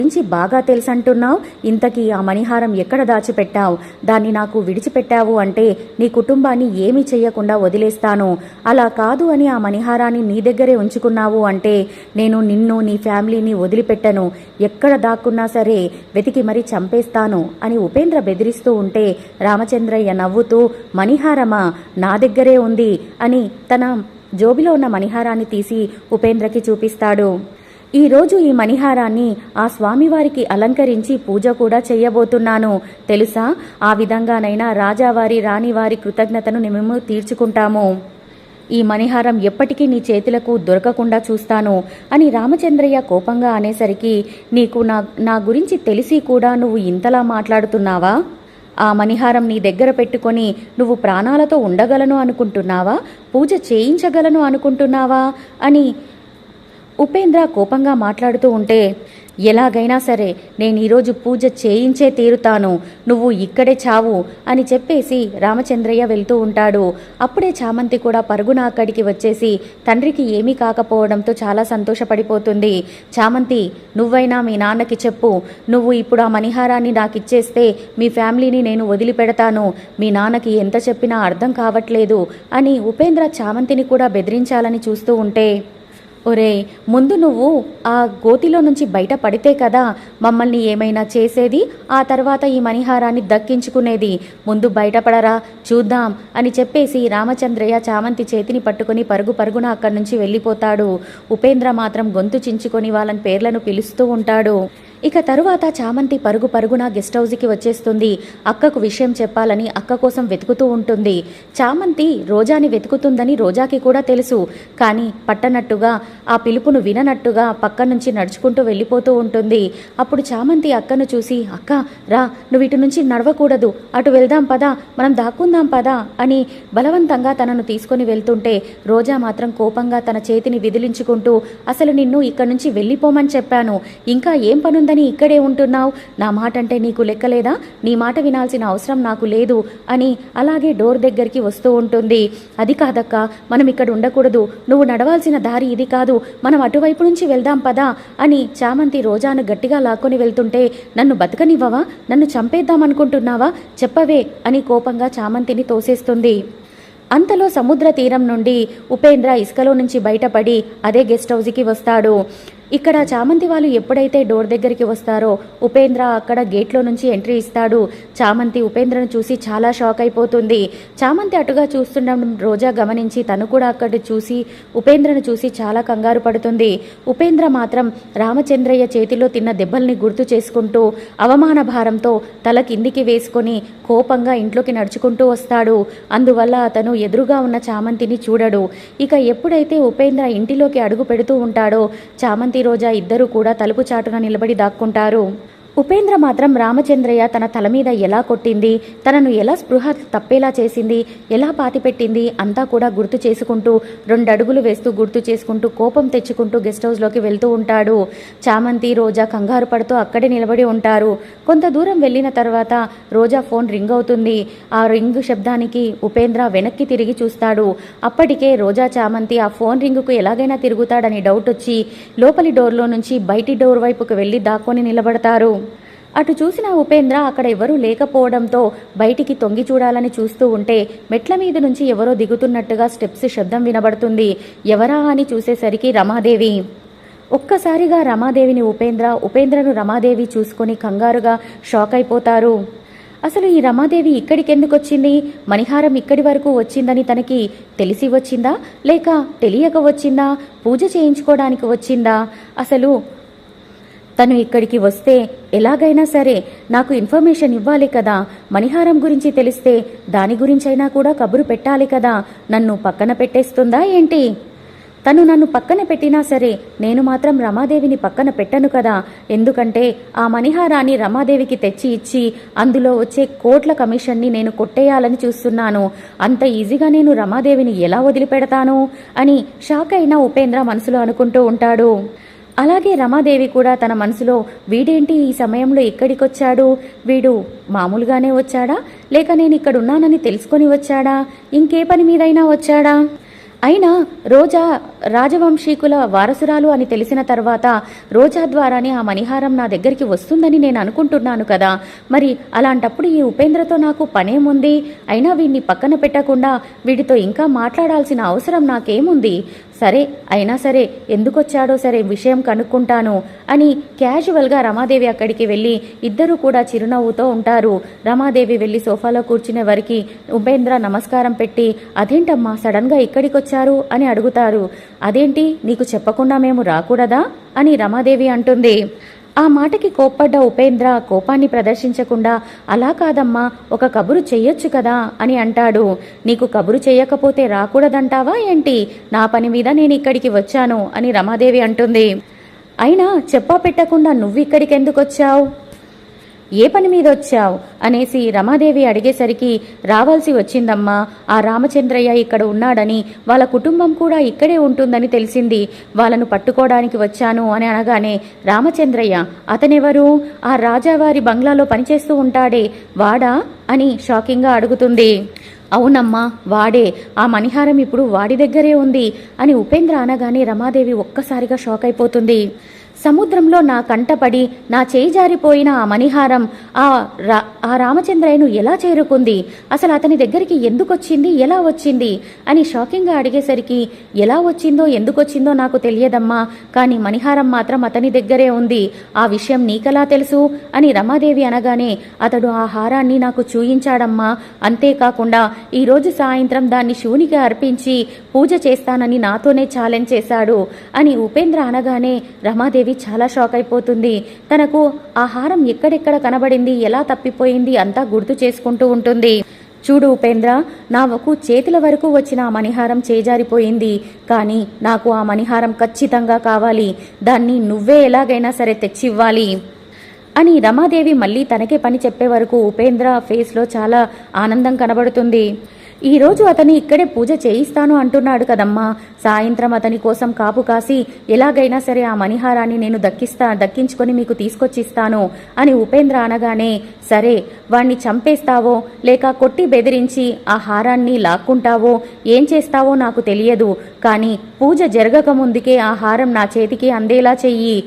గురించి బాగా తెలుసంటున్నావు. ఇంతకీ ఆ మణిహారం ఎక్కడ దాచిపెట్టావు? దాన్ని నాకు విడిచిపెట్టావు అంటే నీ కుటుంబాన్ని ఏమీ చెయ్యకుండా వదిలేస్తాను. అలా కాదు అని ఆ మణిహారాన్ని నీ దగ్గరే ఉంచుకున్నావు అంటే నేను నిన్ను నీ ఫ్యామిలీని వదిలిపెట్టను. ఎక్కడ దాక్కున్నా సరే వెతికి మరీ చంపేస్తాను అని ఉపేంద్ర బెదిరిస్తూ ఉంటే రామచంద్రయ్య నవ్వుతూ, మణిహారమా నా దగ్గరే ఉంది అని తన జోబిలో ఉన్న మణిహారాన్ని తీసి ఉపేంద్రకి చూపిస్తాడు. ఈరోజు ఈ మణిహారాన్ని ఆ స్వామివారికి అలంకరించి పూజ కూడా చెయ్యబోతున్నాను తెలుసా. ఆ విధంగానైనా రాజావారి రాణివారి కృతజ్ఞతను మేము తీర్చుకుంటాము. ఈ మణిహారం ఎప్పటికీ నీ చేతులకు దొరకకుండా చూస్తాను అని రామచంద్రయ్య కోపంగా అనేసరికి, నీకు నా గురించి తెలిసి కూడా నువ్వు ఇంతలా మాట్లాడుతున్నావా? ఆ మణిహారం నీ దగ్గర పెట్టుకొని నువ్వు ప్రాణాలతో ఉండగలను అనుకుంటున్నావా? పూజ చేయించగలను అనుకుంటున్నావా అని ఉపేంద్ర కోపంగా మాట్లాడుతూ ఉంటే, ఎలాగైనా సరే నేను ఈరోజు పూజ చేయించే తీరుతాను, నువ్వు ఇక్కడే చావు అని చెప్పేసి రామచంద్రయ్య వెళ్తూ ఉంటాడు. అప్పుడే చామంతి కూడా పరుగున అక్కడికి వచ్చేసి తండ్రికి ఏమీ కాకపోవడంతో చాలా సంతోషపడిపోతుంది. చామంతి, నువ్వైనా మీ నాన్నకి చెప్పు, నువ్వు ఇప్పుడు ఆ మణిహారాన్ని నాకు ఇచ్చేస్తే మీ ఫ్యామిలీని నేను వదిలిపెడతాను. మీ నాన్నకి ఎంత చెప్పినా అర్థం కావట్లేదు అని ఉపేంద్ర చామంతిని కూడా బెదిరించాలని చూస్తూ ఉంటే, ఒరే, ముందు నువ్వు ఆ గోతిలో నుంచి బయట పడితే కదా మమ్మల్ని ఏమైనా చేసేది, ఆ తర్వాత ఈ మణిహారాన్ని దక్కించుకునేది. ముందు బయటపడరా చూద్దాం అని చెప్పేసి రామచంద్రయ్య చామంతి చేతిని పట్టుకుని పరుగున అక్కడి నుంచి వెళ్ళిపోతాడు. ఉపేంద్ర మాత్రం గొంతు చించుకొని వాళ్ళని పేర్లను పిలుస్తూ ఉంటాడు. ఇక తరువాత చామంతి పరుగున గెస్ట్ హౌస్కి వచ్చేస్తుంది. అక్కకు విషయం చెప్పాలని అక్క కోసం వెతుకుతూ ఉంటుంది. చామంతి రోజాని వెతుకుతుందని రోజాకి కూడా తెలుసు. కానీ పట్టనట్టుగా ఆ పిలుపును విననట్టుగా పక్క నుంచి నడుచుకుంటూ వెళ్ళిపోతూ ఉంటుంది. అప్పుడు చామంతి అక్కను చూసి, అక్క రా, నువ్వు ఇటు నుంచి నడవకూడదు, అటు వెళ్దాం పదా, మనం దాక్కుందాం పదా అని బలవంతంగా తనను తీసుకుని వెళ్తుంటే రోజా మాత్రం కోపంగా తన చేతిని విదిలించుకుంటూ, అసలు నిన్ను ఇక్కడి నుంచి వెళ్ళిపోమని చెప్పాను, ఇంకా ఏం పనుందని ఇక్కడే ఉంటున్నావు? నా మాట అంటే నీకు లెక్కలేదా? నీ మాట వినాల్సిన అవసరం నాకు లేదు అని అలాగే డోర్ దగ్గరికి వస్తూ ఉంటుంది. అది కాదక్క, మనం ఇక్కడ ఉండకూడదు, నువ్వు నడవాల్సిన దారి ఇది కాదు, మనం అటువైపు నుంచి వెళ్దాం పదా అని చామంతి రోజాను గట్టిగా లాక్కొని వెళ్తుంటే, నన్ను బతకనివ్వవా? నన్ను చంపేద్దామనుకుంటున్నావా? చెప్పవే అని కోపంగా చామంతిని తోసేస్తుంది. అంతలో సముద్ర తీరం నుండి ఉపేంద్ర ఇసుకలో నుంచి బయటపడి అదే గెస్ట్ హౌస్కి వస్తాడు. ఇక్కడ చామంతి వాళ్ళు ఎప్పుడైతే డోర్ దగ్గరికి వస్తారో ఉపేంద్ర అక్కడ గేట్లో నుంచి ఎంట్రీ ఇస్తాడు. చామంతి ఉపేంద్రను చూసి చాలా షాక్ అయిపోతుంది. చామంతి అటుగా చూస్తుండడం రోజా గమనించి తను కూడా అక్కడ చూసి ఉపేంద్రను చూసి చాలా కంగారు పడుతుంది. ఉపేంద్ర మాత్రం రామచంద్రయ్య చేతిలో తిన్న దెబ్బల్ని గుర్తు చేసుకుంటూ అవమాన భారంతో తల కిందికి వేసుకొని కోపంగా ఇంట్లోకి నడుచుకుంటూ వస్తాడు. అందువల్ల అతను ఎదురుగా ఉన్న చామంతిని చూడడు. ఇక ఎప్పుడైతే ఉపేంద్ర ఇంటిలోకి అడుగు పెడుతూ ఉంటాడో చామంతి రోజా ఇద్దరూ కూడా తలుపు చాటున నిలబడి దాక్కుంటారు. ఉపేంద్ర మాత్రం రామచంద్రయ్య తన తల మీద ఎలా కొట్టింది, తనను ఎలా స్పృహ తప్పేలా చేసింది, ఎలా పాతిపెట్టింది అంతా కూడా గుర్తు చేసుకుంటూ 2 అడుగులు వేస్తూ గుర్తు చేసుకుంటూ కోపం తెచ్చుకుంటూ గెస్ట్ హౌస్లోకి వెళ్తూ ఉంటాడు. చామంతి రోజా కంగారు పడుతూ అక్కడే నిలబడి ఉంటారు. కొంత దూరం వెళ్ళిన తర్వాత రోజా ఫోన్ రింగ్ అవుతుంది. ఆ రింగ్ శబ్దానికి ఉపేంద్ర వెనక్కి తిరిగి చూస్తాడు. అప్పటికే రోజా చామంతి ఆ ఫోన్ రింగుకు ఎలాగైనా తిరుగుతాడని డౌట్ వచ్చి లోపలి డోర్లో నుంచి బయటి డోర్ వైపుకు వెళ్ళి దాక్కొని నిలబడతారు. అటు చూసిన ఉపేంద్ర అక్కడ ఎవరూ లేకపోవడంతో బయటికి తొంగి చూడాలని చూస్తూ ఉంటే మెట్ల మీద నుంచి ఎవరో దిగుతున్నట్టుగా స్టెప్స్ శబ్దం వినబడుతుంది. ఎవరా అని చూసేసరికి రమాదేవి. ఒక్కసారిగా రమాదేవిని ఉపేంద్రను రమాదేవి చూసుకొని కంగారుగా షాక్ అయిపోతారు. అసలు ఈ రమాదేవి ఇక్కడికెందుకు వచ్చింది? మణిహారం ఇక్కడి వరకు వచ్చిందని తనకి తెలిసి వచ్చిందా, లేక తెలియక వచ్చిందా? పూజ చేయించుకోవడానికి వచ్చిందా? అసలు తను ఇక్కడికి వస్తే ఎలాగైనా సరే నాకు ఇన్ఫర్మేషన్ ఇవ్వాలి కదా. మణిహారం గురించి తెలిస్తే దాని గురించైనా కూడా కబురు పెట్టాలి కదా. నన్ను పక్కన పెట్టేస్తుందా ఏంటి? తను నన్ను పక్కన పెట్టినా సరే నేను మాత్రం రమాదేవిని పక్కన పెట్టను కదా. ఎందుకంటే ఆ మణిహారాన్ని రమాదేవికి తెచ్చి ఇచ్చి అందులో వచ్చే కోట్ల కమిషన్ని నేను కొట్టేయాలని చూస్తున్నాను. అంత ఈజీగా నేను రమాదేవిని ఎలా వదిలిపెడతాను అని షాక్ అయిన ఉపేంద్ర మనసులో అనుకుంటూ ఉంటాడు. అలాగే రమాదేవి కూడా తన మనసులో, వీడేంటి ఈ సమయంలో ఇక్కడికొచ్చాడు? వీడు మామూలుగానే వచ్చాడా, లేక నేను ఇక్కడున్నానని తెలుసుకొని వచ్చాడా, ఇంకే పని మీదైనా వచ్చాడా అయినా రోజా రాజవంశీకుల వారసురాలు అని తెలిసిన తర్వాత రోజా ద్వారానే ఆ మణిహారం నా దగ్గరికి వస్తుందని నేను అనుకుంటున్నాను కదా. మరి అలాంటప్పుడు ఈ ఉపేంద్రతో నాకు పనేముంది? అయినా వీడిని పక్కన పెట్టకుండా వీడితో ఇంకా మాట్లాడాల్సిన అవసరం నాకేముంది? సరే, అయినా సరే ఎందుకొచ్చాడో సరే విషయం కనుక్కుంటాను అని క్యాజువల్గా రమాదేవి అక్కడికి వెళ్ళి ఇద్దరూ కూడా చిరునవ్వుతో ఉంటారు. రమాదేవి వెళ్ళి సోఫాలో కూర్చునే వరకు ఉపేంద్ర నమస్కారం పెట్టి, అదేంటమ్మా సడన్గా ఇక్కడికి వచ్చారు అని అడుగుతారు. అదేంటి, నీకు చెప్పకుండా మేము రాకూడదా అని రమాదేవి అంటుంది. ఆ మాటకి కోప్పడ్డ ఉపేంద్ర కోపాన్ని ప్రదర్శించకుండా, అలా కాదమ్మా, ఒక కబురు చెయ్యొచ్చు కదా అని అంటాడు. నీకు కబురు చెయ్యకపోతే రాకూడదంటావా ఏంటి? నా పని మీద నేను ఇక్కడికి వచ్చాను అని రమాదేవి అంటుంది. అయినా చెప్పా పెట్టకుండా నువ్వు ఇక్కడికి ఎందుకు వచ్చావు? ఏ పని మీద వచ్చావు అనేసి రమాదేవి అడిగేసరికి, రావాల్సి వచ్చిందమ్మా, ఆ రామచంద్రయ్య ఇక్కడ ఉన్నాడని, వాళ్ళ కుటుంబం కూడా ఇక్కడే ఉంటుందని తెలిసింది, వాళ్ళను పట్టుకోవడానికి వచ్చాను అని అనగానే, రామచంద్రయ్య అతనెవరు? ఆ రాజావారి బంగ్లాలో పనిచేస్తూ ఉంటాడే వాడా అని షాకింగ్గా అడుగుతుంది. అవునమ్మా వాడే, ఆ మణిహారం ఇప్పుడు వాడి దగ్గరే ఉంది అని ఉపేంద్ర అనగానే రమాదేవి ఒక్కసారిగా షాక్ అయిపోతుంది. సముద్రంలో నా కంటపడి నా చేయి జారిపోయిన ఆ మణిహారం ఆ రామచంద్రయ్యను ఎలా చేరుకుంది? అసలు అతని దగ్గరికి ఎందుకొచ్చింది, ఎలా వచ్చింది అని షాకింగ్గా అడిగేసరికి, ఎలా వచ్చిందో ఎందుకొచ్చిందో నాకు తెలియదమ్మా, కానీ మణిహారం మాత్రం అతని దగ్గరే ఉంది. ఆ విషయం నీకెలా తెలుసు అని రమాదేవి అనగానే, అతడు ఆ హారాన్ని నాకు చూయించాడమ్మా, అంతేకాకుండా ఈరోజు సాయంత్రం దాన్ని శివునికి అర్పించి పూజ చేస్తానని నాతోనే ఛాలెంజ్ చేశాడు అని ఉపేంద్ర అనగానే రమాదేవి చాలా షాక్ అయిపోతుంది. తనకు ఆ హారం ఎక్కడెక్కడ కనబడింది, ఎలా తప్పిపోయింది అంతా గుర్తు చేసుకుంటూ ఉంటుంది. చూడు ఉపేంద్ర, నాకు చేతుల వరకు వచ్చిన ఆ మణిహారం చేజారిపోయింది, కానీ నాకు ఆ మణిహారం ఖచ్చితంగా కావాలి, దాన్ని నువ్వే ఎలాగైనా సరే తెచ్చివ్వాలి అని రమాదేవి మళ్ళీ తనకే పని చెప్పే వరకు ఉపేంద్ర ఫేస్లో చాలా ఆనందం కనబడుతుంది. ఈరోజు అతని ఇక్కడే పూజ చేయిస్తాను అంటున్నాడు కదమ్మా, సాయంత్రం అతని కోసం కాపు కాసి ఎలాగైనా సరే ఆ మణిహారాన్ని నేను దక్కించుకొని మీకు తీసుకొచ్చిస్తాను అని ఉపేంద్ర అనగానే, సరే వాణ్ణి చంపేస్తావో లేక కొట్టి బెదిరించి ఆ హారాన్ని లాక్కుంటావో ఏం చేస్తావో నాకు తెలియదు, కానీ పూజ జరగక ముందుకే ఆ హారం నా చేతికి అందేలా చెయ్యి,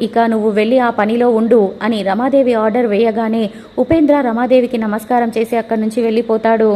ఇక నువ్వు వెళ్ళి ఆ పనిలో ఉండు అని రమాదేవి ఆర్డర్ వేయగానే ఉపేంద్ర రమాదేవికి నమస్కారం చేసి అక్కడి నుంచి వెళ్ళిపోతాడు.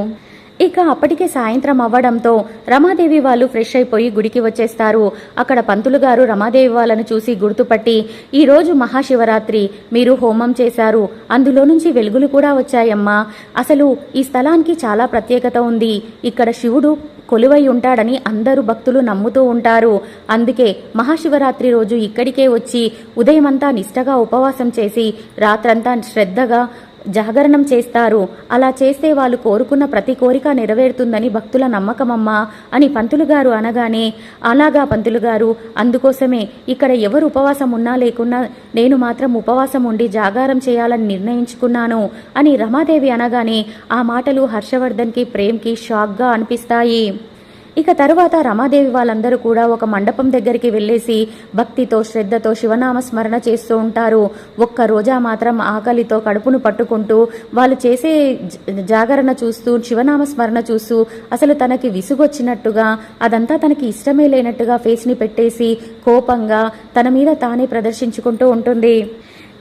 ఇక అప్పటికే సాయంత్రం అవ్వడంతో రమాదేవి వాళ్ళు ఫ్రెష్ అయిపోయి గుడికి వచ్చేస్తారు. అక్కడ పంతులు గారు రమాదేవి వాళ్ళను చూసి గుర్తుపట్టి, ఈరోజు మహాశివరాత్రి, మీరు హోమం చేశారు, అందులో నుంచి వెలుగులు కూడా వచ్చాయమ్మా, అసలు ఈ స్థలానికి చాలా ప్రత్యేకత ఉంది, ఇక్కడ శివుడు కొలువై ఉంటాడని అందరూ భక్తులు నమ్ముతూ ఉంటారు, అందుకే మహాశివరాత్రి రోజు ఇక్కడికే వచ్చి ఉదయమంతా నిష్టగా ఉపవాసం చేసి రాత్రంతా శ్రద్ధగా జాగరణం చేస్తారు, అలా చేస్తే వాళ్ళు కోరుకున్న ప్రతి కోరిక నెరవేరుతుందని భక్తుల నమ్మకమమ్మా అని పంతులుగారు అనగానే, అలాగా పంతులుగారు, అందుకోసమే ఇక్కడ ఎవరు ఉపవాసం ఉన్నా లేకున్నా నేను మాత్రం ఉపవాసం ఉండి జాగారం చేయాలని నిర్ణయించుకున్నాను అని రమాదేవి అనగానే ఆ మాటలు హర్షవర్ధన్కి ప్రేమ్కి షాక్గా అనిపిస్తాయి. ఇక తరువాత రమాదేవి వాళ్ళందరూ కూడా ఒక మండపం దగ్గరికి వెళ్ళేసి భక్తితో శ్రద్ధతో శివనామ స్మరణ చేస్తూ ఉంటారు. ఒక్క రోజా మాత్రం ఆకలితో కడుపును పట్టుకుంటూ వాళ్ళు చేసే జాగరణ చూస్తూ శివనామ స్మరణ చూస్తూ అసలు తనకి విసుగొచ్చినట్టుగా, అదంతా తనకి ఇష్టమే లేనట్టుగా ఫేస్ని పెట్టేసి కోపంగా తన మీద తానే ప్రదర్శించుకుంటూ ఉంటుంది.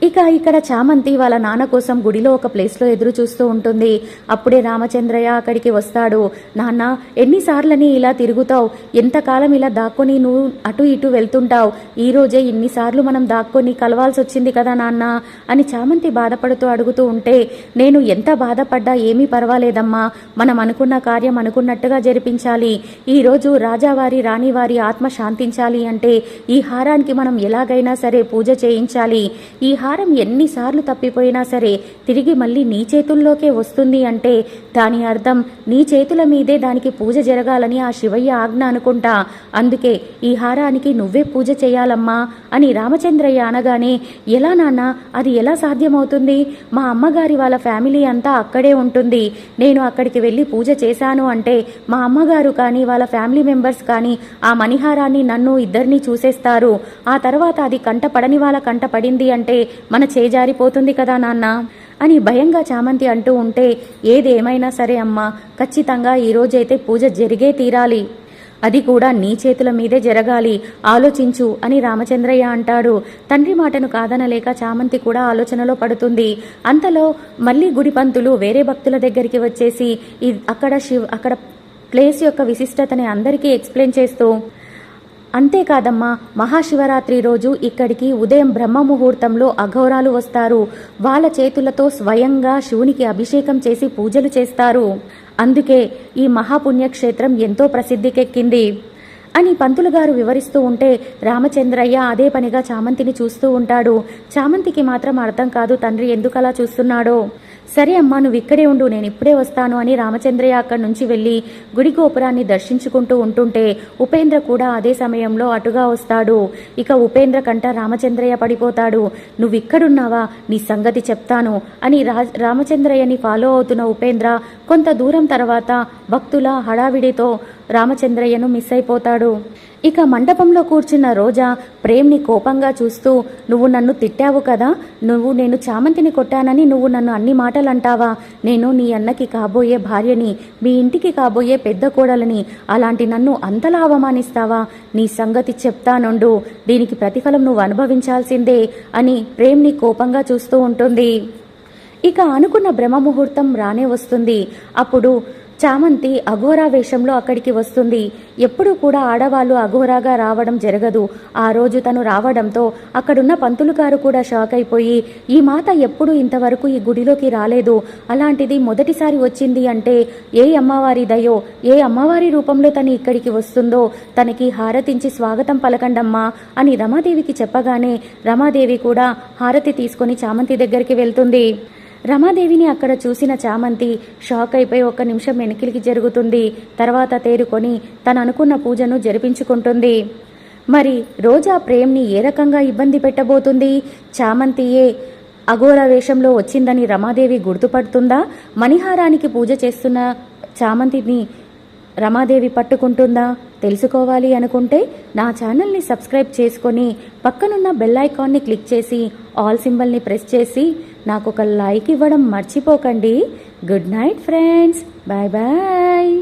ఇక ఇక్కడ చామంతి వాళ్ళ నాన్న కోసం గుడిలో ఒక ప్లేస్లో ఎదురు చూస్తూ ఉంటుంది. అప్పుడే రామచంద్రయ్య అక్కడికి వస్తాడు. నాన్న, ఎన్నిసార్లని ఇలా తిరుగుతావు, ఎంతకాలం ఇలా దాక్కొని నువ్వు అటు ఇటు వెళ్తుంటావు, ఈరోజే ఇన్నిసార్లు మనం దాక్కొని కలవాల్సి వచ్చింది కదా నాన్న అని చామంతి బాధపడుతూ అడుగుతూ ఉంటే, నేను ఎంత బాధపడ్డా ఏమీ పర్వాలేదమ్మా, మనం అనుకున్న కార్యం అనుకున్నట్టుగా జరిపించాలి, ఈరోజు రాజావారి రాణివారి ఆత్మ శాంతించాలి అంటే ఈ హారానికి మనం ఎలాగైనా సరే పూజ చేయించాలి, ఈ హారం ఎన్నిసార్లు తప్పిపోయినా సరే తిరిగి మళ్ళీ నీ చేతుల్లోకే వస్తుంది అంటే దాని అర్థం నీ చేతుల మీదే దానికి పూజ జరగాలని ఆ శివయ్య ఆజ్ఞ అనుకుంటా, అందుకే ఈ హారానికి నువ్వే పూజ చేయాలమ్మా అని రామచంద్రయ్య అనగానే, ఎలా నాన్న, అది ఎలా సాధ్యమవుతుంది, మా అమ్మగారి వాళ్ళ ఫ్యామిలీ అంతా అక్కడే ఉంటుంది, నేను అక్కడికి వెళ్ళి పూజ చేశాను అంటే మా అమ్మగారు కానీ వాళ్ళ ఫ్యామిలీ మెంబర్స్ కానీ ఆ మణిహారాన్ని నన్ను ఇద్దరిని చూసేస్తారు, ఆ తర్వాత అది కంట పడని వాళ్ళ కంట పడింది అంటే మన చేజారిపోతుంది కదా నాన్న అని భయంగా చామంతి అంటూ ఉంటే, ఏదేమైనా సరే అమ్మా, ఖచ్చితంగా ఈరోజైతే పూజ జరిగే తీరాలి అది కూడా నీ చేతుల మీదే జరగాలి, ఆలోచించు అని రామచంద్రయ్య అంటాడు. తండ్రి మాటను కాదనలేక చామంతి కూడా ఆలోచనలో పడుతుంది. అంతలో మళ్ళీ గుడి పంతులు వేరే భక్తుల దగ్గరికి వచ్చేసి అక్కడ ప్లేస్ యొక్క విశిష్టతని అందరికీ ఎక్స్ప్లెయిన్ చేస్తూ, అంతేకాదమ్మా, మహాశివరాత్రి రోజు ఇక్కడికి ఉదయం బ్రహ్మ ముహూర్తంలో అఘోరాలు వస్తారు. వాళ్ళ చేతులతో స్వయంగా శివునికి అభిషేకం చేసి పూజలు చేస్తారు. అందుకే ఈ మహాపుణ్యక్షేత్రం ఎంతో ప్రసిద్ధికెక్కింది అని పంతులు గారు వివరిస్తూ ఉంటే రామచంద్రయ్య అదే పనిగా చామంతిని చూస్తూ ఉంటాడు. చామంతికి మాత్రం అర్థం కాదు తండ్రి ఎందుకలా చూస్తున్నాడో. సరే అమ్మా, నువ్వు ఇక్కడే ఉండు, నేను ఇప్పుడే వస్తాను అని రామచంద్రయ్య అక్కడి నుంచి వెళ్ళి గుడి గోపురాన్ని దర్శించుకుంటూ ఉంటుంటే ఉపేంద్ర కూడా అదే సమయంలో అటుగా వస్తాడు. ఇక ఉపేంద్ర కంట రామచంద్రయ్య పడిపోతాడు. నువ్వు ఇక్కడున్నావా, నీ సంగతి చెప్తాను అని రామచంద్రయ్యని ఫాలో అవుతున్న ఉపేంద్ర కొంత దూరం తర్వాత భక్తుల హడావిడితో రామచంద్రయ్యను మిస్ అయిపోతాడు. ఇక మండపంలో కూర్చున్న రోజా ప్రేమ్ని కోపంగా చూస్తూ, నువ్వు నన్ను తిట్టావు కదా, నేను చామంతిని కొట్టానని నువ్వు నన్ను అన్ని మాటలు అంటావా? నేను నీ అన్నకి కాబోయే భార్యని, మీ ఇంటికి కాబోయే పెద్ద కోడలని, అలాంటి నన్ను అంతలా అవమానిస్తావా? నీ సంగతి చెప్తానుండు, దీనికి ప్రతిఫలం నువ్వు అనుభవించాల్సిందే అని ప్రేమ్ని కోపంగా చూస్తూ ఉంటుంది. ఇక అనుకున్న బ్రహ్మముహూర్తం రానే వస్తుంది. అప్పుడు చామంతి అఘోరా వేషంలో అక్కడికి వస్తుంది. ఎప్పుడూ కూడా ఆడవాళ్ళు అఘోరాగా రావడం జరగదు. ఆ రోజు తను రావడంతో అక్కడున్న పంతులు గారు కూడా షాక్ అయిపోయి, ఈ మాత ఎప్పుడూ ఇంతవరకు ఈ గుడిలోకి రాలేదు, అలాంటిది మొదటిసారి వచ్చింది అంటే ఏ అమ్మవారి దయో, ఏ అమ్మవారి రూపంలో తను ఇక్కడికి వస్తుందో తనకి హారతించి స్వాగతం పలకండమ్మా అని రమాదేవికి చెప్పగానే రమాదేవి కూడా హారతి తీసుకొని చామంతి దగ్గరికి వెళ్తుంది. రమాదేవిని అక్కడ చూసిన చామంతి షాక్ అయిపోయి 1 నిమిషం వెనక్కి జరుగుతుంది. తర్వాత తేరుకొని తను అనుకున్న పూజను జరిపించుకుంటుంది. మరి రోజా ప్రేమ్ని ఏ రకంగా ఇబ్బంది పెట్టబోతుంది? చామంతియే అఘోర వేషంలో వచ్చిందని రమాదేవి గుర్తుపడుతుందా? మణిహారానికి పూజ చేస్తున్న చామంతిని రమాదేవి పట్టుకుంటుందా? తెలుసుకోవాలి అనుకుంటే నా ఛానల్ని సబ్స్క్రైబ్ చేసుకొని పక్కనున్న బెల్ ఐకాన్ని క్లిక్ చేసి ఆల్ సింబల్ని ప్రెస్ చేసి నాకు ఒక లైక్ ఇవ్వడం మర్చిపోకండి. Good night friends, bye bye.